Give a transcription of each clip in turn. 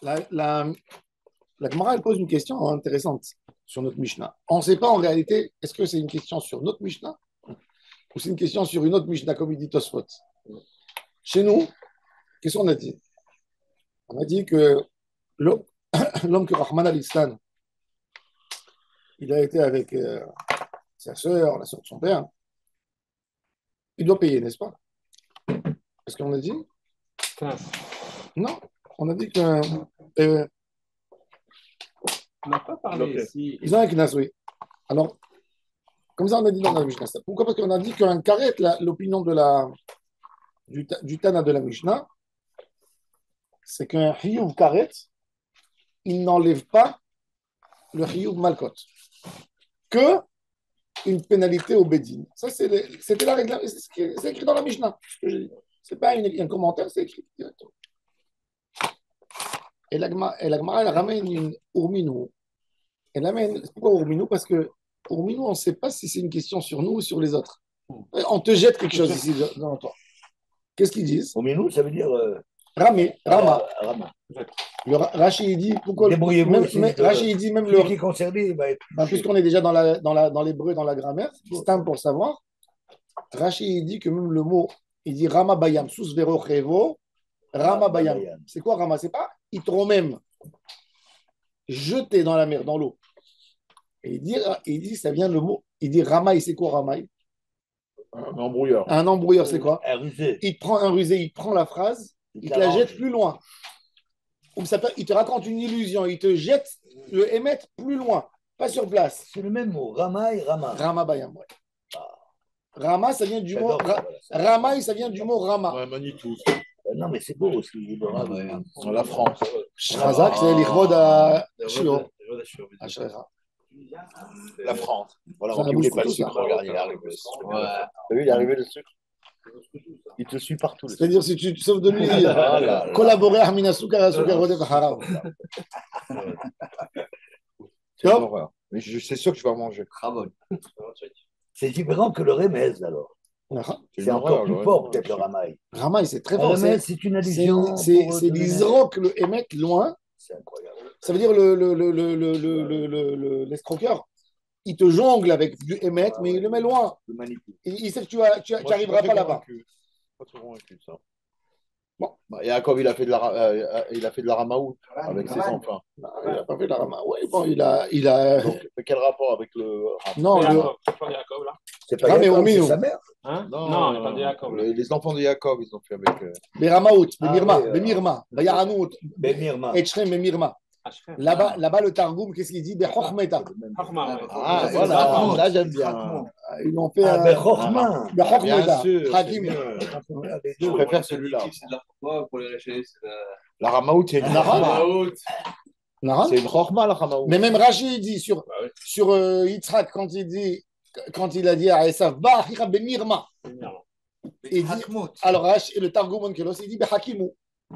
La Gemara, elle pose une question intéressante sur notre Mishnah. On ne sait pas en réalité, est-ce que c'est une question sur notre Mishnah ou c'est une question sur une autre Mishnah, comme il dit Tosfot. Chez nous, qu'est-ce qu'on a dit? On a dit que l'homme que Rahman al-Islam, il a été avec sa sœur, la sœur de son père, il doit payer, n'est-ce pas? Est-ce qu'on a dit? 15. Non, on a dit que On n'a pas parlé ici. ils ont un knas, oui. Alors, comme ça, on a dit dans la Mishnah. Pourquoi? Parce qu'on a dit qu'un karet, l'opinion du Tana de la Mishnah, c'est qu'un Hiyuv karet, il n'enlève pas le Hiyuv malkot. Que une pénalité au Bédine. Ça, c'était la règle. C'est écrit dans la Mishnah. Ce n'est pas un commentaire, c'est écrit directement. Et la Gemara, elle ramène une Urminou. Elle amène. Pourquoi Urminou? Parce que Urminou, on ne sait pas si c'est une question sur nous ou sur les autres. On te jette quelque chose ici dans toi. Qu'est-ce qu'ils disent? Urminou, ça veut dire. Ramé, Rama. Rama. Rachid dit pourquoi Débrouillez-vous. Rachid dit même le qui est concerné, il va être. Puisqu'on est déjà dans l'hébreu, dans la grammaire, c'est un pour le savoir. Rachid dit que même le mot, il dit Rama Bayam, sous vero chevo, Rama Bayam. C'est quoi Rama? C'est pas Itromem, jeté dans la mer, dans l'eau. Et il dit, ça vient le mot, il dit Ramaï, c'est quoi Ramaï? Un embrouilleur. Un embrouilleur, c'est quoi? Un rusé. Il prend un rusé, il prend la phrase, il te la jette plus loin. Il te raconte une illusion, il te jette le émet plus loin, pas sur place. C'est le même mot, Rama et Rama. Rama Bayam, ouais. Rama, ça vient du mot Rama, ça vient du mot Rama. Ouais, Manitou. Non, mais c'est beau aussi. La France. Shrazak, c'est l'Ichvod à Shio. La France. Voilà, Ça on voulait pas le tout, sucre. ça. Regarde, il est arrivé. T'as vu, il est arrivé le sucre. Il te suit partout. C'est-à-dire, si tu te sauves de lui, collaborer à Mina Soukar, Soukar Rodef Haram. C'est une horreur. Mais c'est sûr que je vais en manger. C'est différent que le remez, alors. C'est encore plus fort, peut-être, le ramaï. Ramaï, c'est très fort. Le remez, c'est une allusion. C'est l'isroc, le émet loin. C'est incroyable. Ça veut dire l'escroqueur. Il te jongle avec du émet, mais il le met loin. Il sait que tu n'arriveras pas là-bas. Pas trop convaincu, ça. Bon. Yaakov, il a fait de la ramaout avec ses enfants. Il n'a pas fait de la rama. Ouais, bon, il a... Donc, quel rapport avec le Non, C'est pas Yaakov, là. C'est pas Rama, Yaakov, Urminou. c'est sa mère. Hein? Non, Non, il n'est pas de Yaakov. les enfants de Yaakov, ils ont fait avec. Beramaout, Ah, Bemirma, oui, Bemirma, Bayaranout, Bemirma. Etchrem, Bemirma. Là-bas, le Targum, qu'est-ce qu'il dit? Bechokmeta. Ah, voilà, là j'aime bien. Ils l'ont fait. Bechokma. Bechokmeta. sûr, Hakim. Je préfère celui-là. C'est de la fois pour les réchauffer, c'est de La ramaout, c'est une La rama. chorma. haute. Nara. C'est une chorma, la ramaout. Mais même Rachid dit sur Yitzhak, quand il a dit à Esav, Bah, Hira Bemirma. Il dit, alors le Targum Onkelos, il dit Behakimu. Il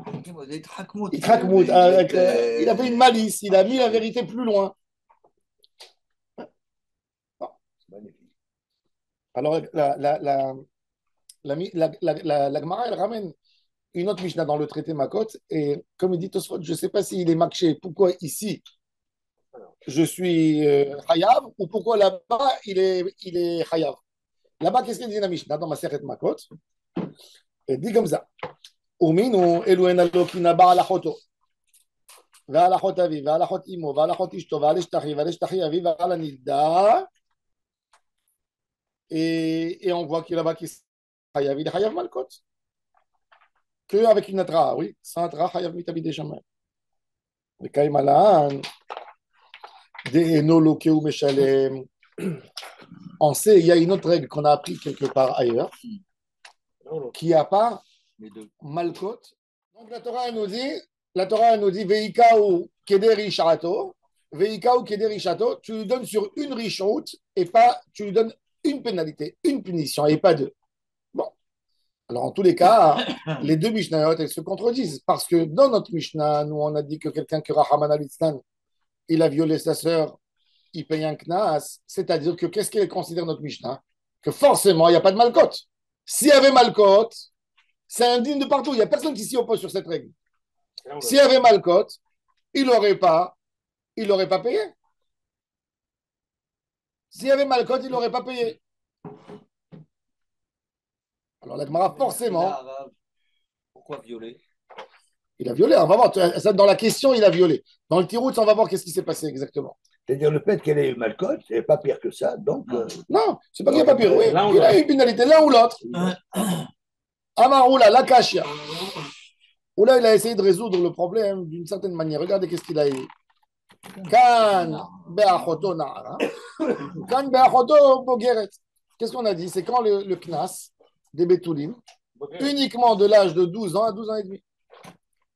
a fait une malice, il a mis la vérité plus loin. Alors, la Gemara, elle ramène une autre Mishnah dans le traité Makot, et comme il dit Tosfot, je ne sais pas s'il est makché, pourquoi ici je suis Hayav, ou pourquoi là-bas il est Hayav. Là-bas, qu'est-ce qu'il dit la Mishnah dans ma Seret Makot? Il dit comme ça. Uminu Elohen Alokina Ba'alachoto. Ve'alachot avi, ve'alachot imo, ve'alachot ishto, ve'aleshtachi avi, ve'alanidda. Et on voit qu'il là-bas qui est Hayav, il est Hayav Malkot. Que avec une atra, oui. Sans atra, Hayav mitabide jamais. Le Kaimalan, de Noloke ou Meshalem. On sait, il y a une autre règle qu'on a appris quelque part ailleurs, qui n'a pas Malkot. Donc la Torah nous dit Veikau Kederi Shato, Veikau Kederi Shato, tu lui donnes sur une rishout et pas, tu lui donnes une pénalité, une punition et pas deux. Bon. Alors en tous les cas, les deux Mishnayot, elles se contredisent parce que dans notre Mishnah, nous on a dit que quelqu'un qui Rahaman al-Istan, il a violé sa sœur, il paye un knas, c'est-à-dire que qu'est-ce qu'elle considère notre Mishnah? Que forcément, il n'y a pas de Malkot. S'il y avait Malkot, c'est indigne de partout. Il n'y a personne qui s'y oppose sur cette règle. S'il y avait Malkot, il n'aurait pas payé. S'il y avait Malkot, il n'aurait pas payé. Alors la Gemara, forcément. Pourquoi violer? Il a violé, on va voir. Dans la question, il a violé. Dans le tirout, on va voir qu'est-ce qui s'est passé exactement. C'est-à-dire le fait qu'elle ait Malkot, c'est pas pire que ça. Donc, non, c'est pas qu'il n'y a pas pire. Oui, il a eu une pénalité l'un ou l'autre. Amaroula, l'akashia. Oula, il a essayé de résoudre le problème d'une certaine manière. Regardez qu'est-ce qu'il a eu. Kan be'achoto na'ara. Kan be'achoto bogeret. Qu'est-ce qu'on a dit? C'est quand le knas des Betoulim, uniquement de l'âge de 12 ans à 12 ans et demi.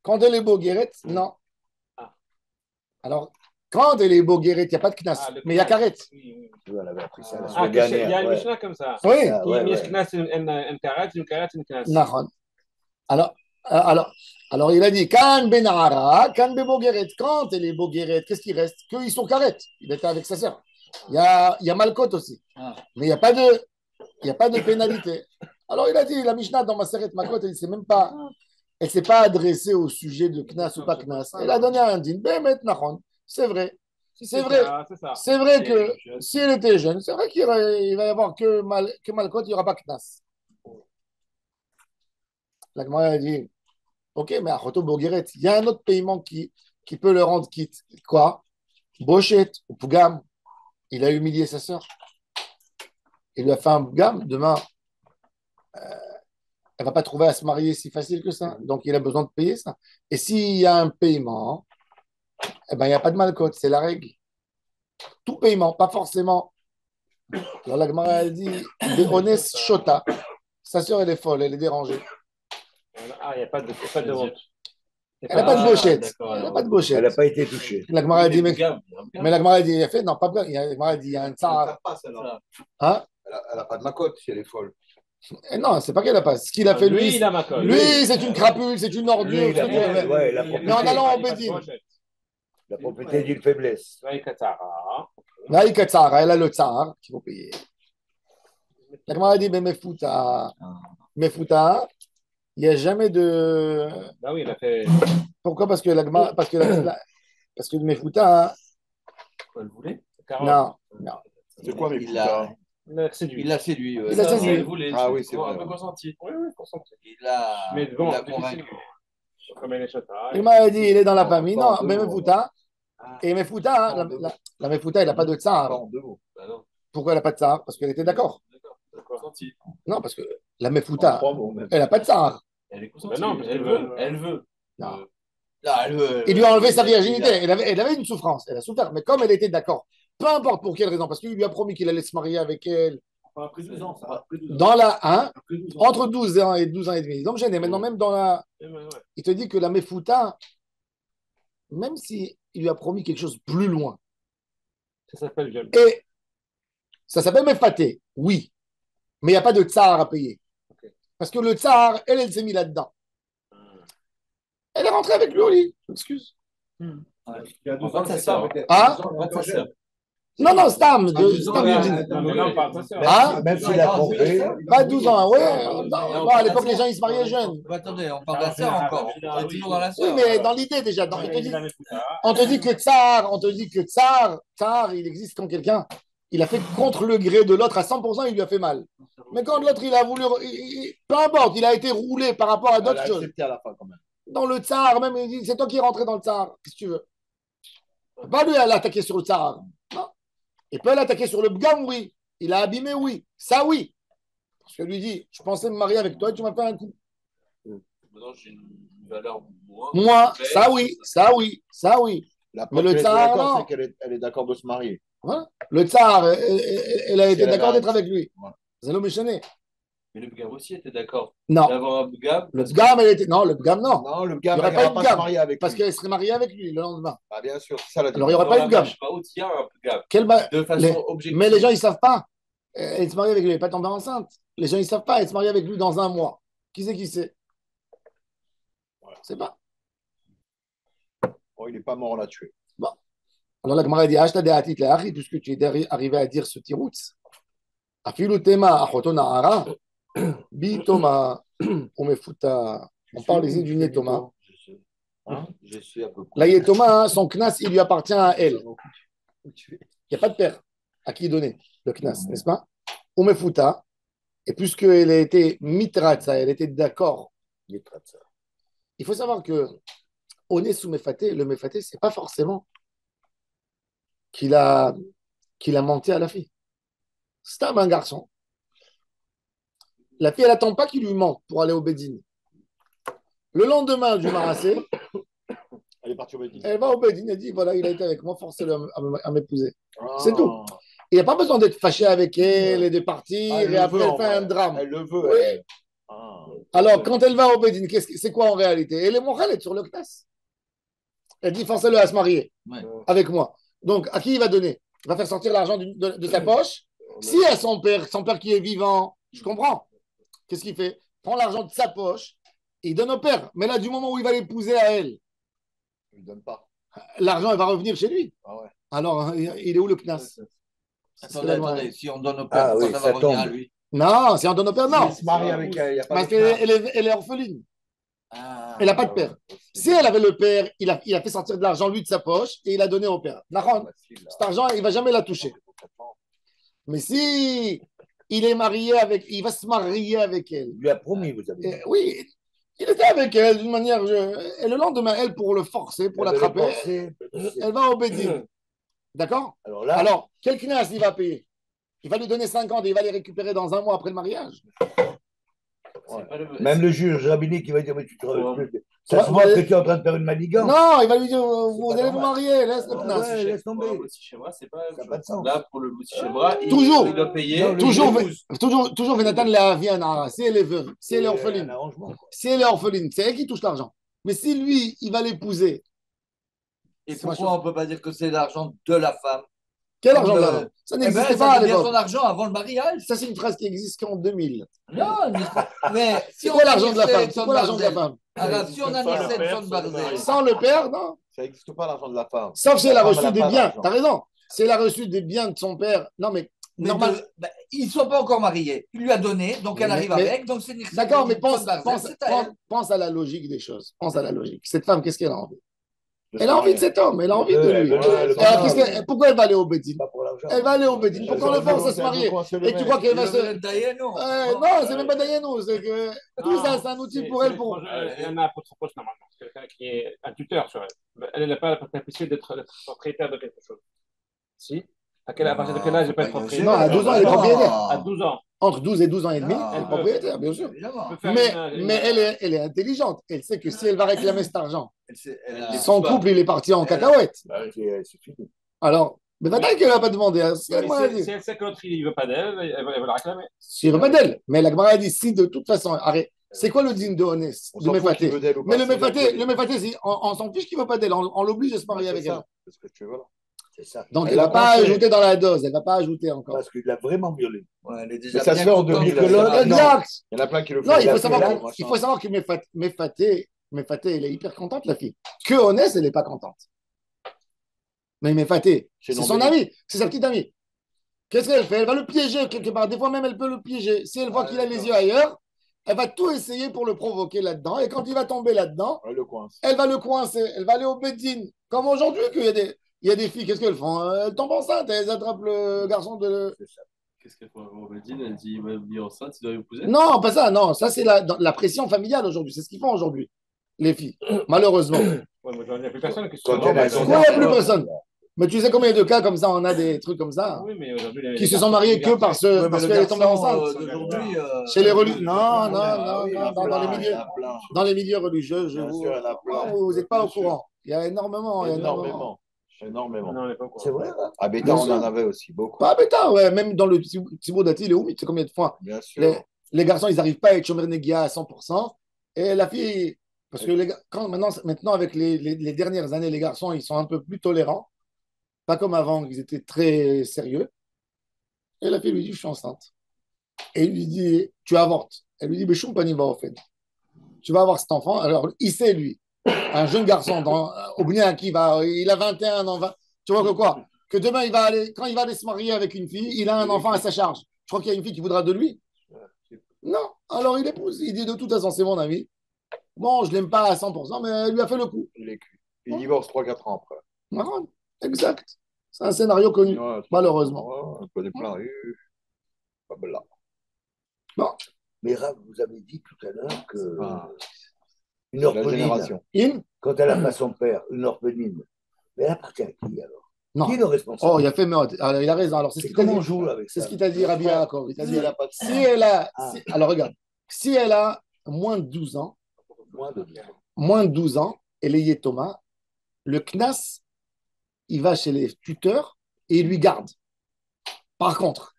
Quand elle est bogeret, non. Alors, quand elle est bogeret, il n'y a pas de knas, mais il y a karet. Oui. elle avait appris ça la Il semaine y a dernière. une Mishnah comme ça. Oui. Il y a une karet, une knas. Nahon. Alors, il a dit Kan benara, kan bebogeret. Quand elle est bogeret, qu'est-ce qui reste? Qu'ils sont karet. Il était avec sa sœur. Il y a Malkot aussi. Mais il n'y a pas de pénalité. Alors, il a dit, la Mishnah dans Maseret Makot, elle ne s'est pas adressée au sujet de Knas ou pas Knas. Elle a donné un din. Bemet Nahon. C'est vrai. C'est vrai que si elle était jeune, c'est vrai qu'il va y avoir que Malkot, il n'y aura pas Knas. La Gemara a dit, ok, mais à Choto Bogueret, il y a un autre paiement qui peut le rendre quitte. Quoi? Bochet ou Pougam, il a humilié sa sœur. Il lui a fait un Pougam. Demain, elle ne va pas trouver à se marier si facile que ça. Donc, il a besoin de payer ça. Et s'il y a un paiement, eh ben, il n'y a pas de malcote. C'est la règle. Tout paiement, pas forcément. Alors, la Gemara a dit, des honnêtes shota. Sa sœur, elle est folle, elle est dérangée. Il n'y a pas de honte. Elle n'a pas de bochette. Elle n'a pas de bochette. Elle n'a pas été touchée. La Gemara a dit, mais la Gemara a dit, il a fait, non, pas bien. La Gemara a dit, il y a un tsar. Hein? Elle n'a pas de macotte si elle est folle. Et non, c'est pas qu'elle n'a pas. Ce qu'il a fait, lui, c'est une crapule, c'est une ordure. Mais en allant en Bédine. La propriété d'une faiblesse. Là, il elle a le tsar qu'il faut payer. La Gemara a dit, mais Mefouta, il n'y a jamais de. Ah oui, il a fait. Pourquoi? Parce que le Mefouta. Elle voulait. Non. C'est quoi Il l'a séduit. Il l'a séduit. Ah oui, c'est vrai. Un peu consenti. Oui, consenti. Il l'a convaincu. Comme elle est chata. Il m'a dit, il est dans la famille. Non, mais Mefouta. Et Mefouta, la Mefouta, il n'a pas de tsar. Pourquoi elle n'a pas de tsar? Parce qu'elle était d'accord. Non, parce que la Mefouta, elle n'a pas de tsar. Elle est consentie. Non, elle veut. Non. Il lui a enlevé sa virginité. Elle avait une souffrance. Elle a souffert. Mais comme elle était d'accord, peu importe pour quelle raison, parce qu'il lui a promis qu'il allait se marier avec elle. Après 12 ans, dans la 1, entre 12 ans et 12 ans et demi. Donc, gêné. Maintenant, même dans la. Il te dit que la Mefouta, même s'il lui a promis quelque chose plus loin. Ça s'appelle viol. Et ça s'appelle Mefaté, oui. Mais il n'y a pas de tsar à payer. Okay. Parce que le tsar, elle s'est mise là-dedans. Elle est rentrée avec lui au lit. Excuse. Ah? Non, Stam. Même s'il a trompé. Pas 12 ans, ouais. À l'époque, les gens, ils se mariaient jeunes. Attendez, on parle de la sœur encore. On est toujours dans la sœur. Oui, mais dans l'idée déjà. On te dit que tsar, il existe quand quelqu'un, il a fait contre le gré de l'autre à 100%, il lui a fait mal. Mais quand l'autre, il a voulu, peu importe, il a été roulé par rapport à d'autres choses. À la fin, quand même. Dans le tsar, même, il dit, c'est toi qui es rentré dans le tsar. Qu'est-ce que tu veux? Pas lui, elle a attaqué sur le tsar. Non. Il peut l'attaquer sur le bgam, oui. Il a abîmé, oui. Ça, oui. Parce que lui dit, je pensais me marier avec toi et tu m'as fait un coup. Maintenant, j'ai une valeur moi, ça, oui. Mais le tsar, non. C'est qu'elle est d'accord de se marier. Hein? Le tsar, elle a été d'accord d'être avec lui. C'est l'homme méchané. Mais le Bgam aussi était d'accord. Non. D'avoir un Bgam. Le Bgam, elle était. Non, le Bgam, non. Non, le Bgam, elle n'aurait pas eu se marier avec lui. Parce qu'elle serait mariée avec lui le lendemain. Ah, bien sûr, c'est ça la Alors, il n'y aurait pas eu de Bgam. Il y a un Bgam. De façon objective. Mais les gens, ils ne savent pas. Elle se marie avec lui, elle n'est pas tombée enceinte. Les gens, ils ne savent pas. Elle se marie avec lui dans un mois. Qui sait? C'est pas. Bon, il n'est pas mort, on l'a tué. Bon. Alors, la Gemara dit Ashta de Atit Le'achi, puisque tu es arrivé à dire ce tiroutz. Afilu tema achotona ara. Bi Thomas, on parle ici du né Thomas. Je suis à peu près. Là, il est Thomas, hein, son knas, il lui appartient à elle. Il n'y a pas de père à qui donner le knas, n'est-ce pas? Umefuta, et puisqu'elle a été mitratza, elle était d'accord. Il faut savoir que on est sous Mefaté, le Mefaté, c'est pas forcément qu'il a menti à la fille. C'est un garçon. La fille, elle n'attend pas qu'il lui mente pour aller au Bédine. Le lendemain du Marassé, Elle est partie au Bédine. elle va au Bédine et dit voilà, il a été avec moi, forcez-le à m'épouser. C'est tout. Il n'y a pas besoin d'être fâché avec elle et de partir et après elle fait un drame. Elle le veut. Oui. Alors, quand elle va au Bédine, c'est quoi en réalité? Elle est mourelle sur le Knas. Elle dit forcez-le à se marier avec moi. Donc, à qui il va donner? Il va faire sortir l'argent de sa poche. Si à son père qui est vivant, je comprends. Qu'est-ce qu'il fait? Il prend l'argent de sa poche et il donne au père. Mais là, du moment où il va l'épouser à elle, il ne donne pas. L'argent, il va revenir chez lui. Ah ouais. Alors, il est où le Knas? Attendez, si on donne au père, ça va revenir à lui. Non, si on donne au père, non. Il se marie avec elle, il n'y a pas parce qu'elle est orpheline. Elle n'a pas de père. Si elle avait le père, il a fait sortir de l'argent, lui, de sa poche, et il a donné au père. Cet argent, il ne va jamais la toucher. Mais si il est marié avec, il va se marier avec elle. Il lui a promis, vous avez dit. Oui, il était avec elle d'une manière. Et le lendemain, elle, pour le forcer, pour l'attraper, elle va au Bédine. D'accord? Alors, quel knas il va payer? Il va lui donner 50 et il va les récupérer dans un mois après le mariage. Même le juge rabbinique, il va dire mais tu te ça se voit que tu es en train de faire une manigance. Non, il va lui dire vous allez vous marier, laisse le knas. Laisse tomber. C'est pas là pour le Boussi Shebra, toujours, il doit payer. Toujours Venatan la Viana. Si elle est veuve, si elle est orpheline, si elle est orpheline, c'est elle qui touche l'argent. Mais si lui, il va l'épouser. Et pourquoi on ne peut pas dire que c'est l'argent de la femme? Quel argent de la femme? Ça n'existait pas à l'époque. Son argent avant le mariage. Ça, c'est une phrase qui existe qu'en 2000. Non, mais si on a l'argent de la femme, c'est quoi l'argent de la femme? Alors, si on a naissé son Barzel. Sans le père, non. Ça n'existe pas l'argent de la femme. Sauf si elle a reçu des biens. T'as raison. Si elle a reçu des biens de son père. Non, mais. Ils ne sont pas encore mariés. Il lui a donné, donc elle arrive avec. Donc c'est d'accord, mais pense à la logique des choses. Pense à la logique. Cette femme, qu'est-ce qu'elle a envie? Elle a envie de cet homme, elle a envie de lui. Pourquoi elle va aller au Bédine? Elle va aller au Bédine. Pourquoi on le force à se marier? Et tu crois qu'elle va se. Non, c'est même pas Dayano. C'est que tout ça, c'est un outil pour elle. Il y en a pour son poste normalement. C'est quelqu'un qui est un tuteur sur elle. Elle n'a pas la capacité d'être propriétaire de quelque chose. Si? À partir de quel âge elle peut être propriétaire? Non, à 12 ans, elle est propriétaire. À 12 ans. Entre 12 et 12 ans et demi, elle est propriétaire, bien sûr. Mais elle est intelligente. Elle sait que si elle va réclamer cet argent, son couple, il est parti en cacahuète. Alors, mais peut-être qu'elle ne va pas demander. Si elle sait que l'autre, il ne veut pas d'elle, elle va la réclamer. Si elle ne veut pas d'elle. Mais la Gemara dit si de toute façon, arrête. C'est quoi le digne de honnête de Mefaté? Mais le Mefaté, on s'en fiche qu'il ne veut pas d'elle. On l'oblige à se marier avec elle. C'est ce que tu veux. Donc, elle ne va pas ajouter dans la dose, elle ne va pas ajouter encore. Parce qu'il l'a vraiment violé. Elle est déjà ça se fait en demi-colonne. Exact. Il y en a plein qui le font. Non, il faut savoir que Mefaté, elle est hyper contente, la fille. Que Honès, elle n'est pas contente. Mais Mefaté, c'est son amie, c'est sa petite amie. Qu'est-ce qu'elle fait? Elle va le piéger quelque part. Des fois même, elle peut le piéger. Si elle voit qu'il a les yeux ailleurs, elle va tout essayer pour le provoquer là-dedans. Et quand il va tomber là-dedans, elle va le coincer. Elle va aller au Bédine. Comme aujourd'hui, il y a des filles, qu'est-ce qu'elles font? Elles tombent enceintes, elles attrapent le garçon de. Qu'est-ce qu'elle fait au Bédine? Elle dit il va venir enceinte, il doit épouser? Non, pas ça, non. Ça, c'est la pression familiale aujourd'hui. C'est ce qu'ils font aujourd'hui, les filles, malheureusement. Il n'y a plus personne qui se il n'y a plus personne. Mais tu sais combien de cas comme ça, on a des trucs comme ça, qui se sont mariés que parce qu'elle est tombée enceinte. Chez les religieux. Non, dans les milieux religieux, vous n'êtes pas au courant. Il y a énormément. Énormément. C'est vrai. À Béta, on en avait aussi beaucoup. Pas à Béta, ouais. Même dans le Thibaut d'Ati, les Oumit, c'est combien de fois? Bien sûr. Les garçons, ils n'arrivent pas à être Shomer Negia à 100%. Et la fille, parce que maintenant, avec les dernières années, les garçons, ils sont un peu plus tolérants. Pas comme avant, ils étaient très sérieux. Et la fille lui dit, je suis enceinte. Et il lui dit, tu avortes. Elle lui dit, mais Choupani va au fait. Tu vas avoir cet enfant. Alors, il sait, lui, un jeune garçon au Bnia qui il a 21 ans. Tu vois que quoi? Que demain, quand il va aller se marier avec une fille, il a un enfant à sa charge. Je crois qu'il y a une fille qui voudra de lui. Non. Alors, il épouse. Il dit, de toute façon, c'est mon ami. Bon, je ne l'aime pas à 100%, mais elle lui a fait le coup. Il est cuit. Il divorce 3-4 ans après. Voilà. Exact. C'est un scénario connu, Ouais, malheureusement. On connaît plein. Pas là. Bon. Mais Rav, vous avez dit tout à l'heure que une La orpheline, génération. quand elle n'a pas son père, une orpheline, mais elle appartient à qui alors? Non. Qui est le responsable? Oh, il a fait meurtre. Alors, il a raison. Alors, c'est ce qu'il t'a Comment dit. on joue avec C'est ça? ce qu'il t'a dit, Rabbi Yaakov. Il t'a dit, Elle a pas de si elle a. Ah. Alors, regarde. Si elle a moins de 12 ans, moins de 12 ans, elle est Yetoma, le Knas, il va chez les tuteurs et il lui garde. Par contre,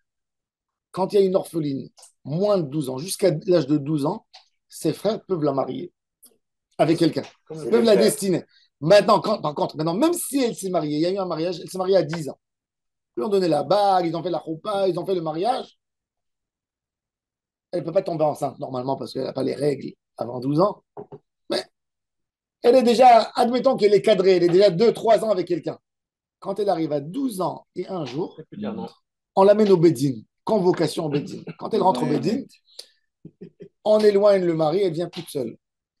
quand il y a une orpheline, moins de 12 ans, jusqu'à l'âge de 12 ans, ses frères peuvent la marier avec quelqu'un. Ils peuvent la destiner. Maintenant, par contre, même si elle s'est mariée, il y a eu un mariage, elle s'est mariée à 10 ans. Ils lui ont donné la bague, ils ont fait la choupa, ils ont fait le mariage. Elle ne peut pas tomber enceinte normalement parce qu'elle n'a pas les règles avant 12 ans. Mais elle est déjà, admettons qu'elle est cadrée, elle est déjà 2-3 ans avec quelqu'un. Quand elle arrive à 12 ans et un jour, on l'amène au Bédine, convocation au Bédine. Quand elle rentre au Bédine, on éloigne le mari, elle vient toute seule.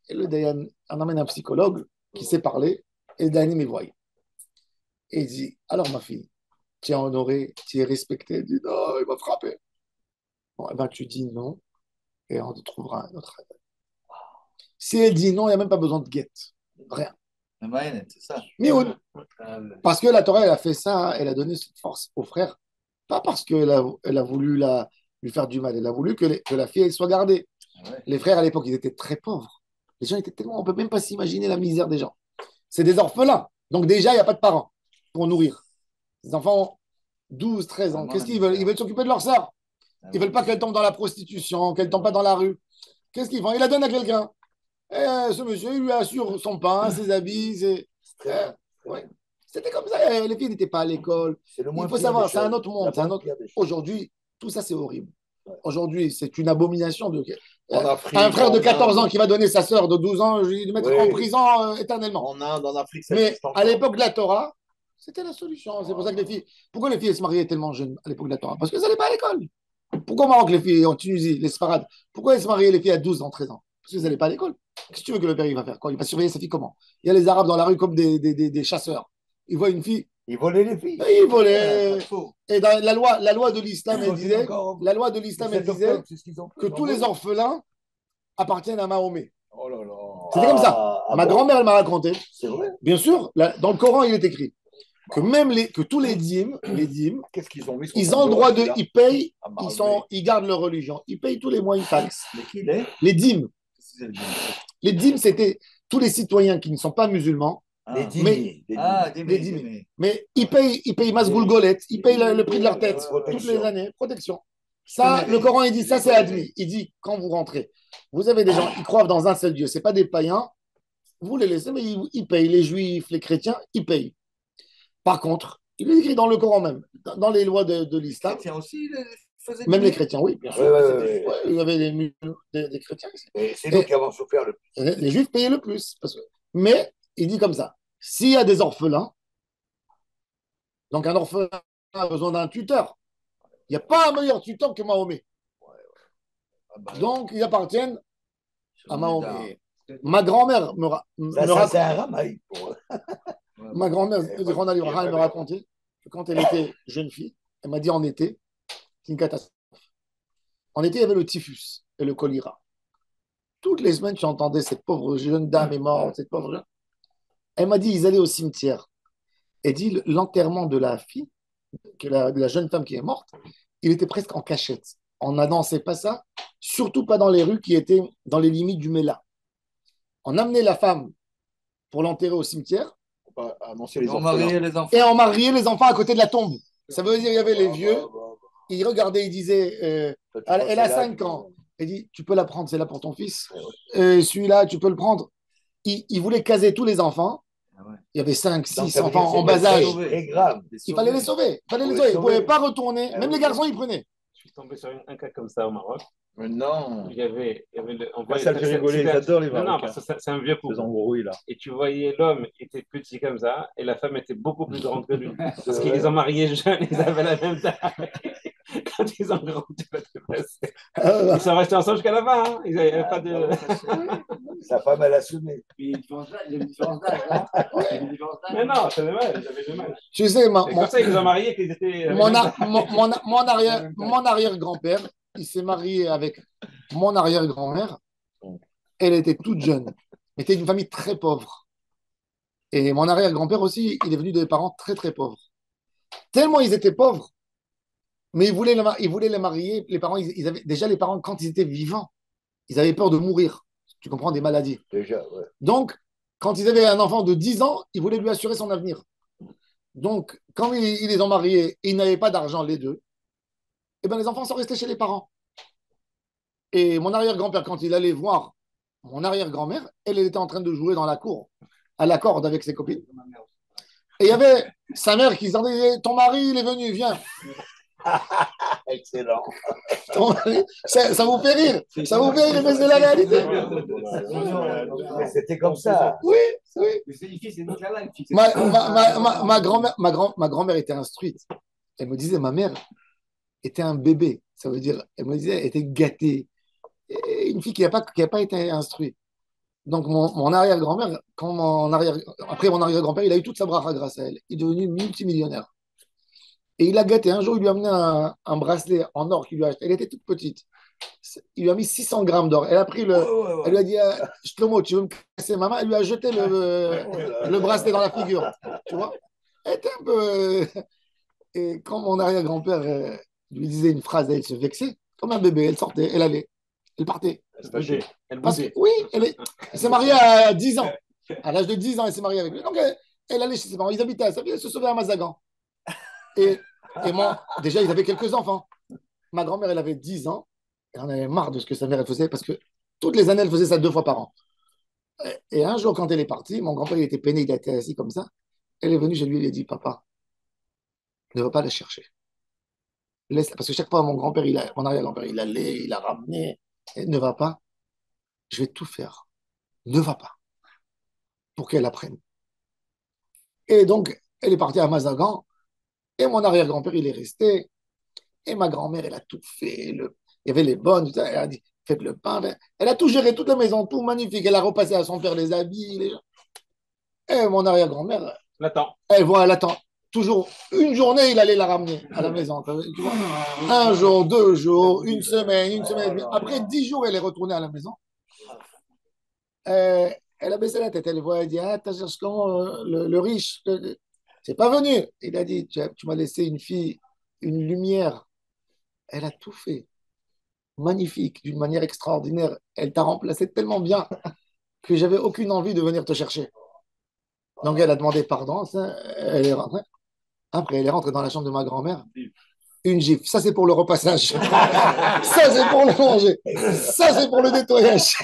Et le Dayan, on amène un psychologue qui sait parler, et le Dayan me voit. Et il dit, alors ma fille, tu es honorée, tu es respectée. Elle dit, non, il m'a frappé. Bon, eh ben, tu dis non, et on te trouvera un autre. Si elle dit non, il n'y a même pas besoin de guette. Rien. C'est ça. Mioun. Parce que la Torah, elle a fait ça, elle a donné cette force au frère. Pas parce qu'elle elle a voulu lui faire du mal, elle a voulu que la fille elle soit gardée. Ouais. Les frères, à l'époque, ils étaient très pauvres. Les gens étaient tellement... On ne peut même pas s'imaginer la misère des gens. C'est des orphelins. Donc déjà, il n'y a pas de parents pour nourrir. Les enfants ont 12, 13 ans. Qu'est-ce qu'ils veulent? Ils veulent s'occuper de leur sœur. Ils ne veulent pas qu'elle tombe dans la prostitution, qu'elle ne tombe pas dans la rue. Qu'est-ce qu'ils font? Ils la donnent à quelqu'un. Et ce monsieur, il lui assure son pain, ses habits. Ouais. C'était comme ça. Les filles n'étaient pas à l'école. Il faut savoir, c'est un autre monde. Aujourd'hui, tout ça, c'est horrible. Aujourd'hui, c'est une abomination. Afrique, un frère de 14 ans qui va donner sa sœur de 12 ans, je vais le mettre en prison éternellement. En Inde, en Afrique, mais à l'époque de la Torah, c'était la solution. C'est pour ça que les filles. Pourquoi les filles se mariaient tellement jeunes à l'époque de la Torah? Parce qu'elles n'allaient pas à l'école. Pourquoi au Maroc, les filles, en Tunisie, les Sfarades, pourquoi elles se mariaient les filles à 12 ans, 13 ans? Parce qu'elles n'allaient pas à l'école. Qu'est-ce que tu veux que le père il va faire? Quoi? Il va surveiller sa fille comment? Il y a les Arabes dans la rue comme des chasseurs. Ils voient une fille. Ils volaient les filles. Ils volaient. Et dans la loi de l'islam, elle disait, que tous les orphelins appartiennent à Mahomet. Oh là là. C'était comme ça. Ma grand-mère, elle m'a raconté. C'est vrai. Bien sûr, dans le Coran, il est écrit que tous les dîmes, qu'est-ce qu'ils ont mis? Ils ont le droit ils payent, ils gardent leur religion. Ils payent tous les mois une taxe. Les dîmes. Les dîmes, c'était tous les citoyens qui ne sont pas musulmans. Les dîmes. Mais ils payent Masgoulgolet, ils payent le prix de leur tête toutes les années, protection. Ça, le Coran, il dit, ça c'est admis. Il dit, quand vous rentrez, vous avez des gens, ils croient dans un seul Dieu, ce n'est pas des païens, vous les laissez, mais ils payent. Les juifs, les chrétiens, ils payent. Par contre, il est écrit dans le Coran même, dans les lois de l'islam. Les chrétiens aussi même les chrétiens, oui, bien sûr. Il y avait des chrétiens. C'est nous qui avons souffert le plus. Les juifs payaient le plus. Mais il dit comme ça, s'il y a des orphelins, donc un orphelin a besoin d'un tuteur. Il n'y a pas un meilleur tuteur que Mahomet. Donc, ils appartiennent à Mahomet. Ma grand-mère c'est un ramaille. Ma grand-mère, elle me racontait que quand elle était jeune fille, elle m'a dit en été, c'est une catastrophe. En été, il y avait le typhus et le choléra. Toutes les semaines, tu entendais cette pauvre jeune dame est morte, cette pauvre jeune. Elle m'a dit, ils allaient au cimetière. Elle dit, l'enterrement de la fille, de la jeune femme qui est morte, il était presque en cachette. On n'annonçait pas ça, surtout pas dans les rues qui étaient dans les limites du Mela. On amenait la femme pour l'enterrer au cimetière. On mariait les enfants. Et on mariait les enfants à côté de la tombe. Ça veut dire qu'il y avait les vieux. Ils regardaient, ils disaient, elle a 5 ans. Il dit, tu peux la prendre, c'est là pour ton fils. Celui-là, tu peux le prendre. Il voulait caser tous les enfants. Il y avait 5, 6 enfants en bas âge. Il fallait les sauver. Ils ne pouvaient pas retourner. Même les garçons, ils prenaient. Je suis tombé sur un cas comme ça au Maroc. Mais non. Il y avait ça le fait rigoler, ils adorent les Marocains. Non, parce que c'est un vieux couple. Là. Et tu voyais l'homme était petit comme ça et la femme était beaucoup plus grande que lui. Parce qu'ils les ont mariés jeunes, ils avaient la même taille. Quand ils ont grandi, ils sont restés ensemble jusqu'à la fin. Hein. Ils n'avaient pas de. Sa femme, elle a semé. Il y a une différence d'âge, non? Mais non, c'est dommage, j'avais du mal. Tu sais, comme ça, ils nous ont mariés qu'ils étaient. Mon arrière-grand-père, il s'est marié avec mon arrière-grand-mère. Elle était toute jeune. Elle était d'une famille très pauvre. Et mon arrière-grand-père aussi, il est venu de parents très, très pauvres. Tellement ils étaient pauvres, mais ils voulaient les marier. Les parents, ils avaient, déjà, les parents, quand ils étaient vivants, ils avaient peur de mourir. Tu comprends, des maladies. Déjà, ouais. Donc, quand ils avaient un enfant de 10 ans, ils voulaient lui assurer son avenir. Donc, quand ils les ont mariés et ils n'avaient pas d'argent, les deux, eh ben, les enfants sont restés chez les parents. Et mon arrière-grand-père, quand il allait voir mon arrière-grand-mère, elle était en train de jouer dans la cour, à la corde avec ses copines. Et il y avait sa mère qui disait, ton mari, il est venu, viens. Excellent. Ça vous fait rire. Ça vous fait rire, mais c'est la réalité. Mais c'était comme ça. Oui, oui. Mais c'est difficile, c'est la life. Ma grand-mère était instruite. Elle me disait, ma mère était un bébé. Ça veut dire, elle me disait, elle était gâtée. Et une fille qui n'a pas été instruite. Donc, mon arrière-grand-mère, après mon arrière-grand-père, il a eu toute sa bracha grâce à elle. Il est devenu multimillionnaire. Et il a gâté. Un jour, il lui a amené un bracelet en or qu'il lui a acheté. Elle était toute petite. Il lui a mis 600 grammes d'or. Elle a pris Elle lui a dit, Shlomo, tu veux me casser ma main? Elle lui a jeté le bracelet dans la figure. Tu vois? Elle était un peu. Et quand mon arrière-grand-père lui disait une phrase, elle se vexait. Comme un bébé, elle sortait, elle allait. Elle partait. Elle bougeait. Oui, elle s'est mariée à 10 ans. À l'âge de 10 ans, elle s'est mariée avec lui. Donc, elle allait chez ses parents. Ils habitaient à sa ville, elle se sauvait à Mazagan. Et déjà, ils avaient quelques enfants. Ma grand-mère, elle avait 10 ans. Elle en avait marre de ce que sa mère elle faisait parce que toutes les années, elle faisait ça 2 fois par an. Et un jour, quand elle est partie, mon grand-père, il était peiné, il était assis comme ça. Elle est venue chez lui, elle lui a dit, papa, ne va pas la chercher. Laisse-la. Parce que chaque fois, mon grand-père, mon arrière-grand-père, il allait, il la ramenait. Elle ne va pas. Je vais tout faire. Ne va pas. Pour qu'elle apprenne. Et donc, elle est partie à Mazagan. Et mon arrière-grand-père, il est resté. Et ma grand-mère, elle a tout fait. Il y avait les bonnes. Elle a dit, faites le pain. Elle a tout géré, toute la maison, tout magnifique. Elle a repassé à son père les habits. Et mon arrière-grand-mère, elle attend. Toujours une journée, il allait la ramener à la maison. Tu vois, un jour, 2 jours, une semaine. Après 10 jours, elle est retournée à la maison. Elle a baissé la tête. Elle voit, elle dit, ah, t'as cherché comment le riche c'est pas venu. Il a dit, tu m'as laissé une fille, une lumière. Elle a tout fait. Magnifique, d'une manière extraordinaire. Elle t'a remplacé tellement bien que j'avais aucune envie de venir te chercher. Donc elle a demandé pardon. Elle est rentrée. Après, elle est rentrée dans la chambre de ma grand-mère. Une gifle. Ça, c'est pour le repassage. Ça, c'est pour le manger. Ça, c'est pour le nettoyage.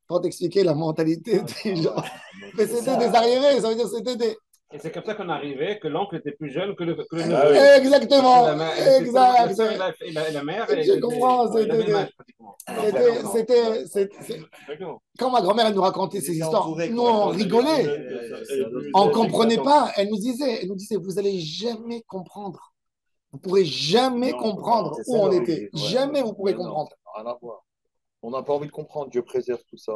Pour t'expliquer la mentalité des gens. Mais c'était des arriérés, ça veut dire c'était des. Et c'est comme ça qu'on arrivait, que l'oncle était plus jeune que le neveu. Exactement. Exact. Et la mère. Je comprends. C'était. Quand ma grand-mère elle nous racontait ces histoires, nous on rigolait. On ne comprenait pas. Elle nous disait, vous n'allez jamais comprendre. Vous ne pourrez jamais comprendre où on était. Jamais vous pourrez comprendre. Rien à voir. On n'a pas envie de comprendre. Dieu préserve tout ça.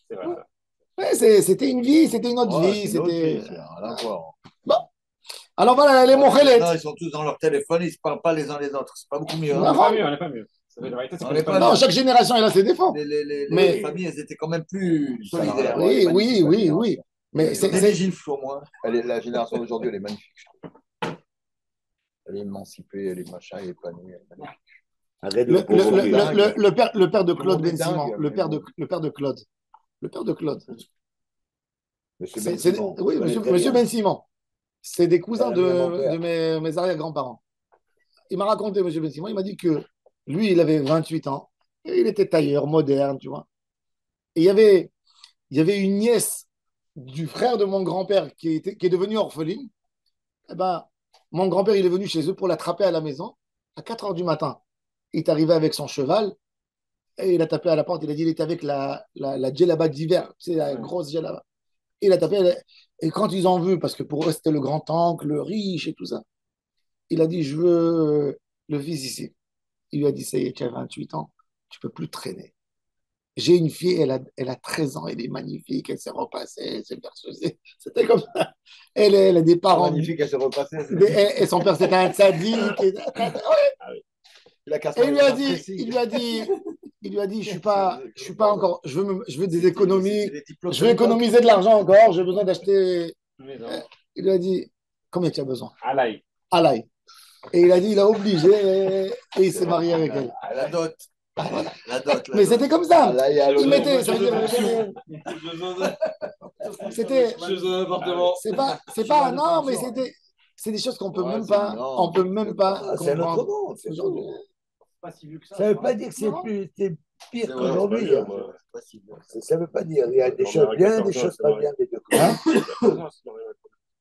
C'est vrai. Ouais, c'était une vie, c'était une autre vie. C'était. Rien à voir. Bon. Alors voilà, les mochelet. Ils sont tous dans leur téléphone, ils ne se parlent pas les uns les autres. C'est pas beaucoup mieux. On n'est pas mieux. Non, chaque génération, elle a ses défauts. Les familles, elles étaient quand même plus solidaires. Oui. Mais c'est gifles au moins. La génération d'aujourd'hui, elle est magnifique, je trouve. Elle est émancipée, elle est machin, elle est épanouie. Le père de Claude Ben Simon, le père de Claude. Le père de Claude. Monsieur Ben Simon. C'est des cousins de mes arrière-grands-parents. Il m'a raconté, monsieur Ben Simon, il m'a dit que lui, il avait 28 ans. Et il était tailleur, moderne, tu vois. Et il y avait une nièce du frère de mon grand-père qui est devenue orpheline. Eh ben, mon grand-père, il est venu chez eux pour l'attraper à la maison à 4 heures du matin. Il est arrivé avec son cheval et il a tapé à la porte. Il a dit il était avec la djellaba d'hiver, tu sais, la grosse djellaba. Il a tapé. Et quand ils ont vu, parce que pour eux, c'était le grand-oncle, le riche et tout ça, il a dit, je veux le fils ici. Il lui a dit, ça y est, tu as 28 ans, tu peux plus traîner. J'ai une fille, elle a 13 ans, elle est magnifique, elle s'est repassée, elle s'est percée. C'était comme ça. Elle a des parents. Magnifique, elle s'est repassée. Et son père, c'était un sadique. Et il lui a dit, je suis pas encore, je veux des économies, je veux économiser de l'argent encore, j'ai besoin d'acheter. Il lui a dit, combien tu as besoin? Alaï. Alaï. Et il a dit, il a obligé, et il s'est marié avec elle. La dot. La dot. Mais c'était comme ça. Il mettait, c'était, c'est pas, non, mais c'est des choses qu'on peut même pas, on peut même pas C'est un autre comprendre. monde. Aujourd'hui. Ça ne veut pas dire que c'est pire qu'aujourd'hui. Ça ne veut pas dire. Il y a des choses bien, des choses pas bien des deux côtés.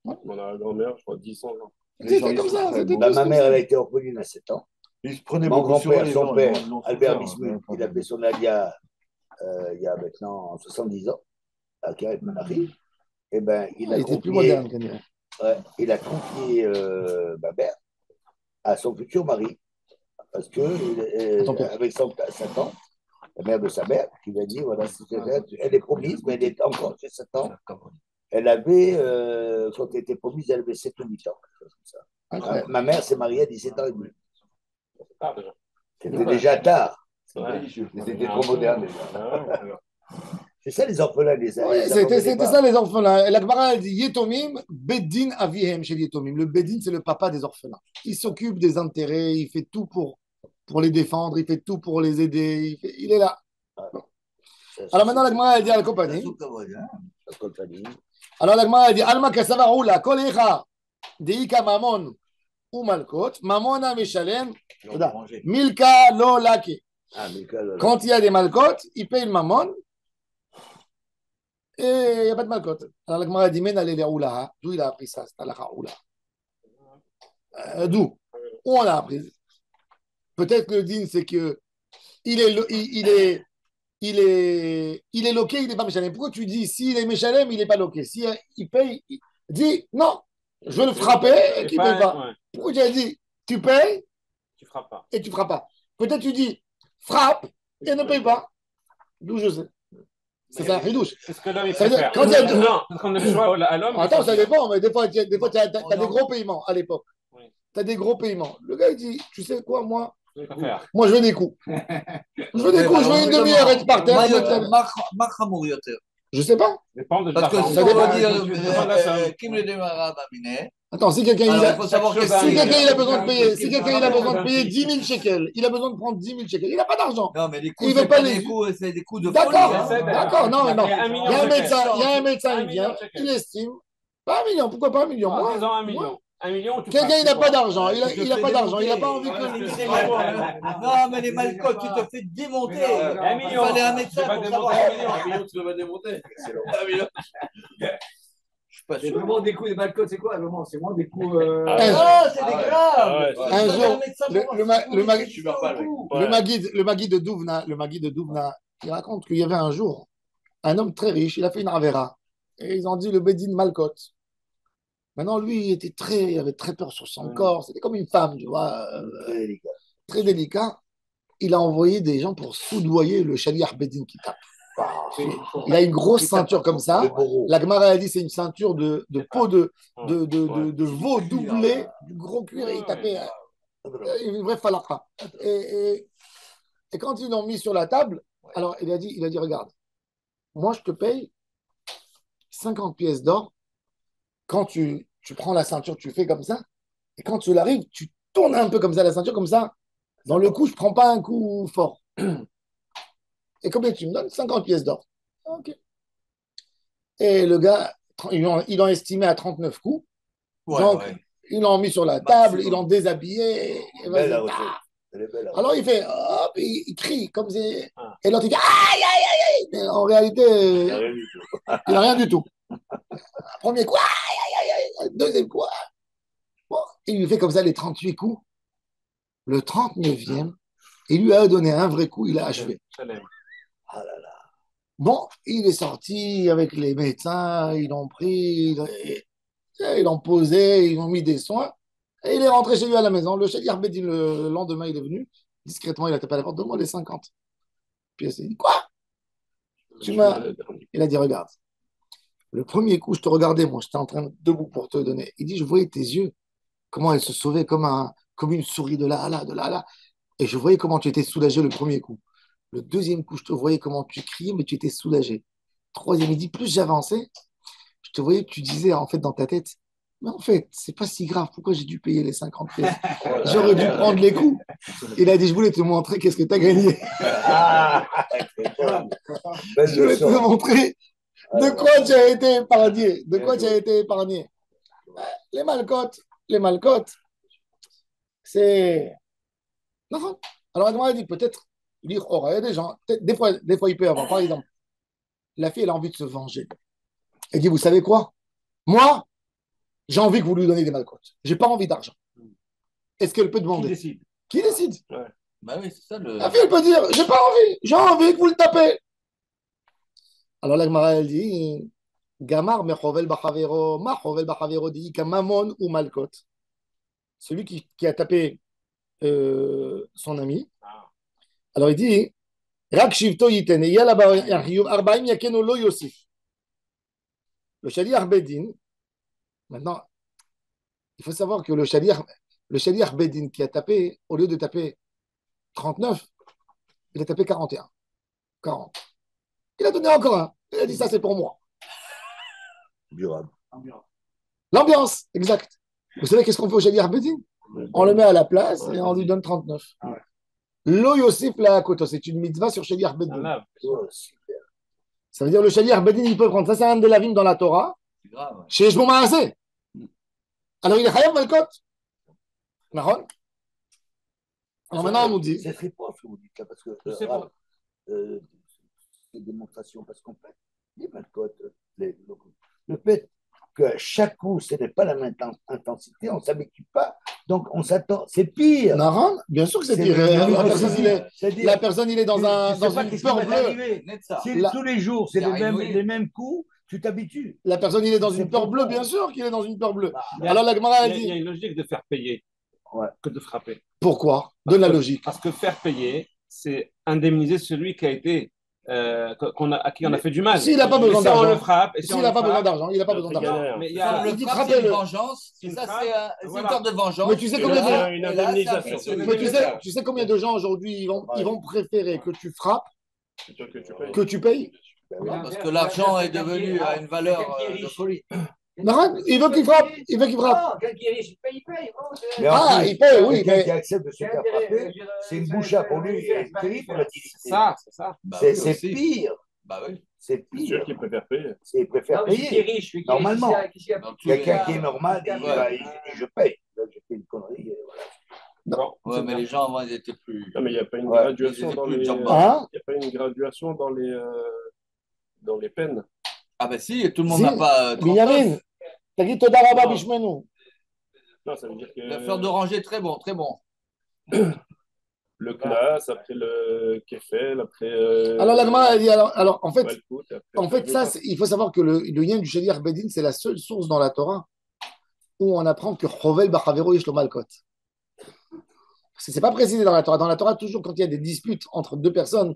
On a la grand-mère, je crois, 10 ans. C'était comme ça. Ma mère, elle a été orpheline à 7 ans. Mon grand-père, son père, Albert Bismuth, il a fait son alia il y a maintenant 70 ans, à Karet Manari. Eh ben, il était plus moderne, il a confié ma mère à son futur mari. Parce que, avec sa tante, la mère de sa mère, qui lui a dit voilà, elle est promise, mais elle est encore chez 7 ans. Elle avait, quand elle était promise, elle avait 7 ou 8 ans. Ma mère s'est mariée à 17 ans et demi. C'était déjà tard. C'était trop moderne déjà. C'est ça les orphelins. C'était ça les orphelins. La Gemara elle dit Yetomim, Bedin Avihem chez Yetomim. Le Bedin, c'est le papa des orphelins. Il s'occupe des intérêts, il fait tout pour les défendre, il fait tout pour les aider. Il est là. Alors maintenant, la Gemara elle dit à la compagnie. Alors la Gemara elle dit Alma Kasava Oula, Kolecha, Deika Mamon ou Malkot, Mamona Meshalem, Milka Lo Laki. Quand il y a des Malkot, il paye le Mamon. Et il n'y a pas de malcote. Alors, la Gemara dit, men allez les Oulaha. D'où il a appris ça, c'est la Oula. D'où? Où on l'a appris? Peut-être que le din, c'est que il est loqué, il n'est pas méchalem. Pourquoi tu dis, s'il est méchalem, il n'est pas loqué? Si il paye, dis, non, je veux le frapper et qu'il ne paye pas. Pourquoi tu as dit, tu payes et tu ne frappes pas? Peut-être tu dis, frappe et ne paye pas. D'où je sais. C'est ça, ridouche. C'est ce que l'homme il préfère. Non, parce qu'on a le choix à l'homme. Attends, ça dépend, mais des fois, tu as des gros paiements à l'époque. Tu as des gros paiements. Le gars, il dit, tu sais quoi, moi, je veux des coups. Je veux des coups, je veux une demi-heure être par terre. Je sais pas. Parce que ça dépend dire, Kim le démarra Mamine. Attends, si quelqu'un il a besoin de payer, si quelqu'un il a besoin de payer 10 000 shekels, il a besoin de prendre 10 000 shekels, il n'a pas d'argent. Non, mais les coups, c'est des coups de D'accord, non. Il y a un médecin, il vient, il estime. Pas 1 million, pourquoi pas 1 million? En disant 1 million. 1 million, quelqu'un, il n'a pas d'argent, il n'a pas d'argent, il n'a pas envie que. Non, mais les malcotes, tu te fais démonter. 1 million. Il fallait un médecin pour savoir. 1 million, tu vas démonter. C'est long. 1 million. C'est vraiment des coups de malcotes, c'est quoi? C'est moins des coups. C'est des graves. Un jour, le Magui de Douvna, il raconte qu'il y avait un jour un homme très riche, il a fait une avera. Et ils ont dit le Bédine Malcote. Maintenant, lui, il avait très peur sur son corps. C'était comme une femme, tu vois, très délicat. Il a envoyé des gens pour soudoyer le Shaliach Bédine qui tape. Il a une grosse ceinture comme ça. La Gemara a dit c'est une ceinture de peau de veau doublé, du gros cuir, et il tapait une vraie falakha. Et quand ils l'ont mis sur la table, alors il a dit regarde, moi je te paye 50 pièces d'or. Quand tu prends la ceinture, tu fais comme ça, et quand tu l'arrives, tu tournes un peu comme ça la ceinture, comme ça. Dans le coup, je ne prends pas un coup fort. Et combien tu me donnes? 50 pièces d'or. Ok. Et le gars, ils l'ont estimé à 39 coups. Donc, ils l'ont mis sur la table, ils l'ont déshabillé. Alors, il fait, hop, il crie comme c'est. Et l'autre, il dit, aïe, aïe, aïe, aïe. En réalité, il n'a rien du tout. Premier coup, aïe, aïe, aïe, aïe. Deuxième coup. Bon, il lui fait comme ça les 38 coups. Le 39e, il lui a donné un vrai coup, il a achevé. Ah là là. Bon, il est sorti avec les médecins, ils l'ont pris, ils l'ont posé, ils l'ont mis des soins, et il est rentré chez lui à la maison. Le chef Arbedin, le lendemain, il est venu, discrètement, il a tapé à la porte, donne-moi les 50. Puis il s'est dit, quoi? Tu m'as... Il a dit, regarde, le premier coup, je te regardais, moi, j'étais en train debout pour te donner. Il dit, je voyais tes yeux, comment elle se sauvait comme une souris de là à là, de là à là. Et je voyais comment tu étais soulagé le premier coup. Le deuxième coup, je te voyais comment tu criais, mais tu étais soulagé. Troisième, il dit, plus j'avançais, je te voyais que tu disais, en fait, dans ta tête, mais en fait, c'est pas si grave, pourquoi j'ai dû payer les 50 pièces? J'aurais dû prendre les coups. Il a dit, je voulais te montrer qu'est-ce que tu as gagné. Je voulais te montrer de quoi tu as été épargné. De quoi tu as été épargné. Les malcotes, c'est... Non. Alors, elle m'a dit, peut-être, il y a des gens, des fois, il peut y avoir, par exemple, la fille, elle a envie de se venger. Elle dit, vous savez quoi? Moi, j'ai envie que vous lui donniez des malcotes. J'ai pas envie d'argent. Est-ce qu'elle peut demander? Qui décide? Ouais. Bah oui, c'est ça le. La fille, elle peut dire, j'ai envie que vous le tapez. Alors la Gemara, elle dit, Gamar mechovel bachavero, ma chovel bachavero dit kamamon ou malkot. Celui qui a tapé son ami. Alors il dit, Rak shivto yiten, yala arba'im yakeno lo yosif. Le shaliach bedin, maintenant, il faut savoir que le shaliach bedin qui a tapé, au lieu de taper 39, il a tapé 41. 40. Il a donné encore un. Il a dit, ça c'est pour moi. Durable. L'ambiance, exact. Vous savez qu'est-ce qu'on fait au shaliach bedin? On le met à la place et on lui donne 39. Lo yosif la koto, c'est une mitzvah sur shaliach bedin. Ça veut dire le shaliach bedin, il peut prendre. Ça, c'est un de la vim dans la Torah. C'est grave. Chez Shmo Maaseh. Alors il est chayav malkot. Nahon. Alors maintenant, on nous dit. C'est très proche ce que vous dites là, parce que c'est une démonstration, parce qu'en fait, les malcotes, le fait que chaque coup, ce n'est pas la même intensité, on ne s'habitue pas, donc on s'attend, c'est pire. Nahon, bien sûr que c'est pire. La personne, il est dans une peur bleue. Si tous les jours, c'est les mêmes coups, tu t'habitues. La personne, il est dans une peur bleue, bien sûr qu'il est dans une peur bleue. Alors la Gemara, elle dit. Il y a une logique de faire payer que de frapper. Pourquoi? Donne la logique. Parce que faire payer, c'est indemniser celui qui a été à qui on a fait du mal. S'il n'a pas besoin d'argent, on le frappe. S'il n'a pas besoin d'argent, il n'a pas besoin d'argent. Mais il y a le frappe, c'est une vengeance. C'est une sorte de vengeance. Mais tu sais combien de une indemnisation. tu sais combien de gens aujourd'hui ils vont préférer que tu frappes que tu payes. Parce que l'argent est devenu à une valeur de folie. Non, il veut qu'il frappe. Il veut qu'il frappe. Non, quelqu'un qui est riche, il paye. Il paye, oui. Quelqu'un qui accepte de se faire frapper, c'est une boucha pour lui. C'est terrible pour la dignité. C'est ça. C'est pire. Bah oui. C'est pire. Sûr qu'il préfère payer. Il préfère payer. Normalement. Quelqu'un qui est normal, il dit je paye. Là, j'ai fait une connerie. Voilà. Ouais, mais les gens avant, ils étaient plus. Non, mais il n'y a pas une graduation dans les. Il n'y a pas une graduation dans les peines. Ah ben si, tout le monde n'a pas. Binyamin, t'as dit Todaraba Bishmenu. Non, ça veut dire que. La fleur d'oranger, très bon, très bon. Le classe, après le kefel, après. Alors la Gemara a dit alors en fait ça il faut savoir que le lien du shaliach bedin c'est la seule source dans la Torah où on apprend que chovel bachavero yesh lo malkot. Parce que c'est pas précisé dans la Torah. Dans la Torah toujours quand il y a des disputes entre deux personnes,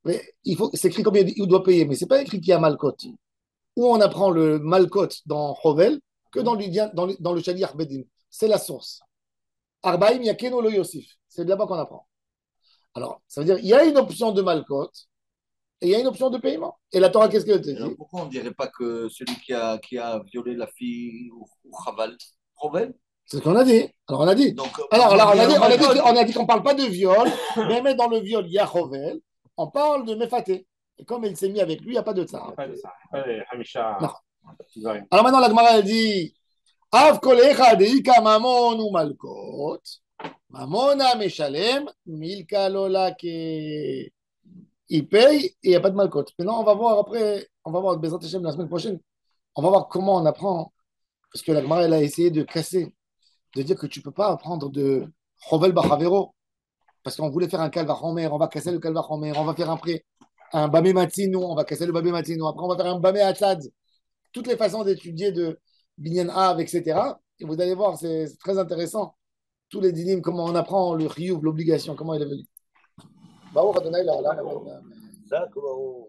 c'est écrit combien il doit payer, mais c'est pas écrit qu'il y a malkot. Où on apprend le malkot dans chovel que dans le shaliach bedin. C'est la source. Arbaim yakeno lo yosif. C'est de là-bas qu'on apprend. Alors, ça veut dire il y a une option de malcote et il y a une option de paiement. Et la Torah, qu'est-ce qu'elle te dit? Pourquoi on ne dirait pas que celui qui a violé la fille ou Chaval, Provel? C'est ce qu'on a dit. Alors, on a dit. Donc, on a dit qu'on ne parle pas de viol, mais dans le viol, il y a Chovel. On parle de Mefaté. Et comme il s'est mis avec lui, il n'y a pas de ça. Alors maintenant, la Gemara, elle dit Av kolecha deika mamon ou malkot. Mamona meshalem, milka lola ke. Il paye et il n'y a pas de malcote. Maintenant, on va voir Bezrat Hashem la semaine prochaine. On va voir comment on apprend. Parce que la Gemara, elle a essayé de casser, de dire que tu ne peux pas apprendre de Chovel Bachavero. Parce qu'on voulait faire un calvachomer, on va casser le calvachomer, on va faire un prêt. un Bamé Matino, on va casser le Bamé Matino. Après, on va faire un Bamé Atzad. Toutes les façons d'étudier de Binyan Av, etc. Et vous allez voir, c'est très intéressant. Tous les dynimes, comment on apprend le chiyuv, l'obligation, comment il est venu. Baruch Adonai, là, Ça, comment